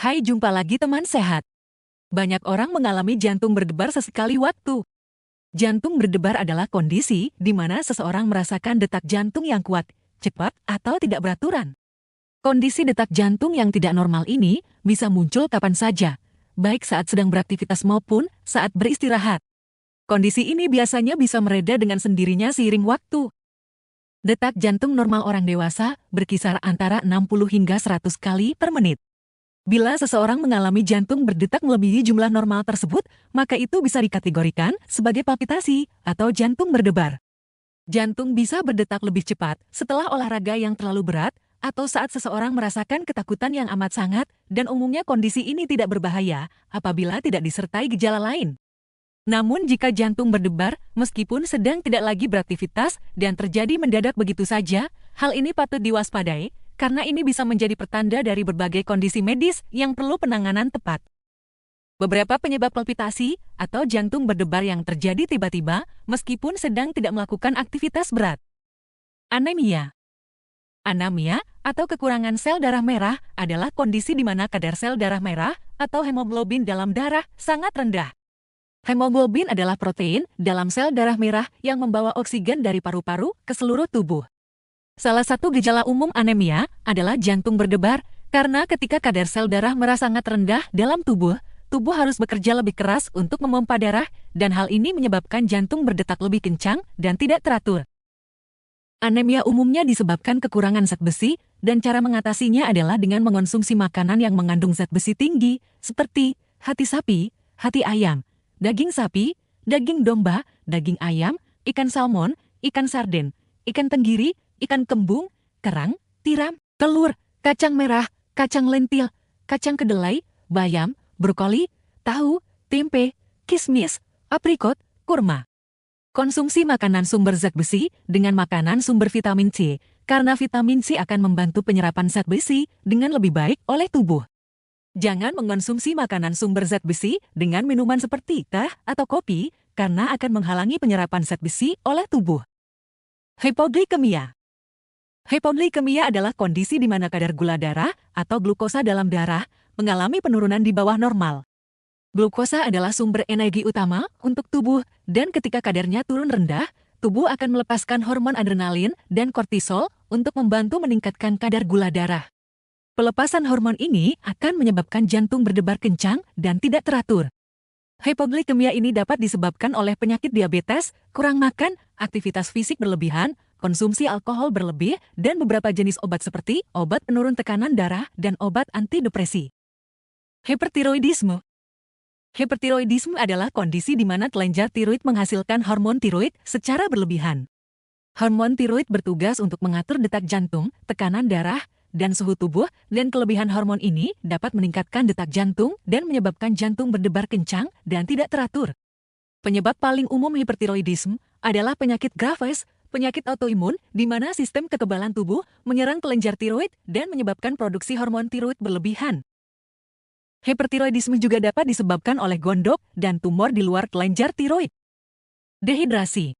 Hai, jumpa lagi teman sehat. Banyak orang mengalami jantung berdebar sesekali waktu. Jantung berdebar adalah kondisi di mana seseorang merasakan detak jantung yang kuat, cepat, atau tidak beraturan. Kondisi detak jantung yang tidak normal ini bisa muncul kapan saja, baik saat sedang beraktivitas maupun saat beristirahat. Kondisi ini biasanya bisa mereda dengan sendirinya seiring waktu. Detak jantung normal orang dewasa berkisar antara 60 hingga 100 kali per menit. Bila seseorang mengalami jantung berdetak melebihi jumlah normal tersebut, maka itu bisa dikategorikan sebagai palpitasi atau jantung berdebar. Jantung bisa berdetak lebih cepat setelah olahraga yang terlalu berat atau saat seseorang merasakan ketakutan yang amat sangat, dan umumnya kondisi ini tidak berbahaya apabila tidak disertai gejala lain. Namun jika jantung berdebar, meskipun sedang tidak lagi beraktivitas dan terjadi mendadak begitu saja, hal ini patut diwaspadai, karena ini bisa menjadi pertanda dari berbagai kondisi medis yang perlu penanganan tepat. Beberapa penyebab palpitasi atau jantung berdebar yang terjadi tiba-tiba meskipun sedang tidak melakukan aktivitas berat. Anemia. Anemia atau kekurangan sel darah merah adalah kondisi di mana kadar sel darah merah atau hemoglobin dalam darah sangat rendah. Hemoglobin adalah protein dalam sel darah merah yang membawa oksigen dari paru-paru ke seluruh tubuh. Salah satu gejala umum anemia adalah jantung berdebar, karena ketika kadar sel darah merah sangat rendah dalam tubuh, tubuh harus bekerja lebih keras untuk memompa darah, dan hal ini menyebabkan jantung berdetak lebih kencang dan tidak teratur. Anemia umumnya disebabkan kekurangan zat besi, dan cara mengatasinya adalah dengan mengonsumsi makanan yang mengandung zat besi tinggi, seperti hati sapi, hati ayam, daging sapi, daging domba, daging ayam, ikan salmon, ikan sarden, ikan tenggiri, ikan kembung, kerang, tiram, telur, kacang merah, kacang lentil, kacang kedelai, bayam, brokoli, tahu, tempe, kismis, aprikot, kurma. Konsumsi makanan sumber zat besi dengan makanan sumber vitamin C, karena vitamin C akan membantu penyerapan zat besi dengan lebih baik oleh tubuh. Jangan mengonsumsi makanan sumber zat besi dengan minuman seperti teh atau kopi, karena akan menghalangi penyerapan zat besi oleh tubuh. Hipoglikemia. Hipoglikemia adalah kondisi di mana kadar gula darah atau glukosa dalam darah mengalami penurunan di bawah normal. Glukosa adalah sumber energi utama untuk tubuh, dan ketika kadarnya turun rendah, tubuh akan melepaskan hormon adrenalin dan kortisol untuk membantu meningkatkan kadar gula darah. Pelepasan hormon ini akan menyebabkan jantung berdebar kencang dan tidak teratur. Hipoglikemia ini dapat disebabkan oleh penyakit diabetes, kurang makan, aktivitas fisik berlebihan, konsumsi alkohol berlebih, dan beberapa jenis obat seperti obat penurun tekanan darah dan obat antidepresi. Hipertiroidisme. Hipertiroidisme adalah kondisi di mana kelenjar tiroid menghasilkan hormon tiroid secara berlebihan. Hormon tiroid bertugas untuk mengatur detak jantung, tekanan darah, dan suhu tubuh, dan kelebihan hormon ini dapat meningkatkan detak jantung dan menyebabkan jantung berdebar kencang dan tidak teratur. Penyebab paling umum hipertiroidisme adalah penyakit Graves, penyakit autoimun di mana sistem kekebalan tubuh menyerang kelenjar tiroid dan menyebabkan produksi hormon tiroid berlebihan. Hipertiroidisme juga dapat disebabkan oleh gondok dan tumor di luar kelenjar tiroid. Dehidrasi.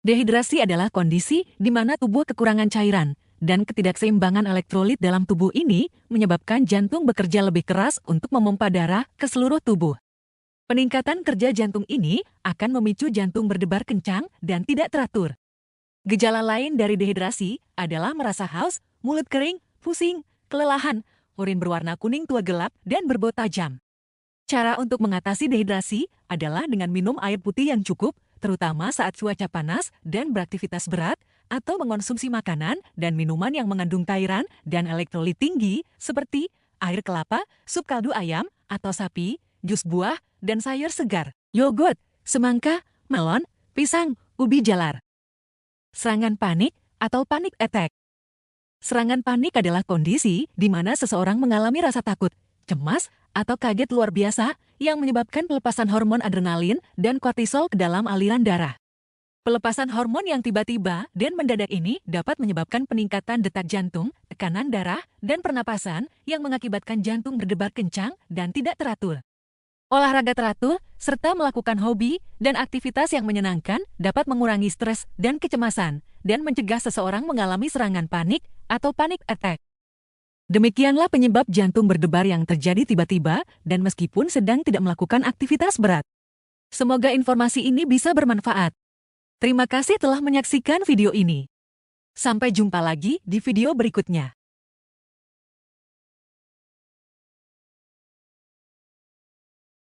Dehidrasi adalah kondisi di mana tubuh kekurangan cairan, dan ketidakseimbangan elektrolit dalam tubuh ini menyebabkan jantung bekerja lebih keras untuk memompa darah ke seluruh tubuh. Peningkatan kerja jantung ini akan memicu jantung berdebar kencang dan tidak teratur. Gejala lain dari dehidrasi adalah merasa haus, mulut kering, pusing, kelelahan, urin berwarna kuning tua gelap, dan berbau tajam. Cara untuk mengatasi dehidrasi adalah dengan minum air putih yang cukup, terutama saat cuaca panas dan beraktivitas berat, atau mengonsumsi makanan dan minuman yang mengandung cairan dan elektrolit tinggi seperti air kelapa, sup kaldu ayam atau sapi, jus buah, dan sayur segar, yogurt, semangka, melon, pisang, ubi jalar. Serangan panik atau panic attack. Serangan panik adalah kondisi di mana seseorang mengalami rasa takut, cemas, atau kaget luar biasa yang menyebabkan pelepasan hormon adrenalin dan kortisol ke dalam aliran darah. Pelepasan hormon yang tiba-tiba dan mendadak ini dapat menyebabkan peningkatan detak jantung, tekanan darah, dan pernapasan yang mengakibatkan jantung berdebar kencang dan tidak teratur. Olahraga teratur, serta melakukan hobi dan aktivitas yang menyenangkan dapat mengurangi stres dan kecemasan, dan mencegah seseorang mengalami serangan panik atau panic attack. Demikianlah penyebab jantung berdebar yang terjadi tiba-tiba dan meskipun sedang tidak melakukan aktivitas berat. Semoga informasi ini bisa bermanfaat. Terima kasih telah menyaksikan video ini. Sampai jumpa lagi di video berikutnya.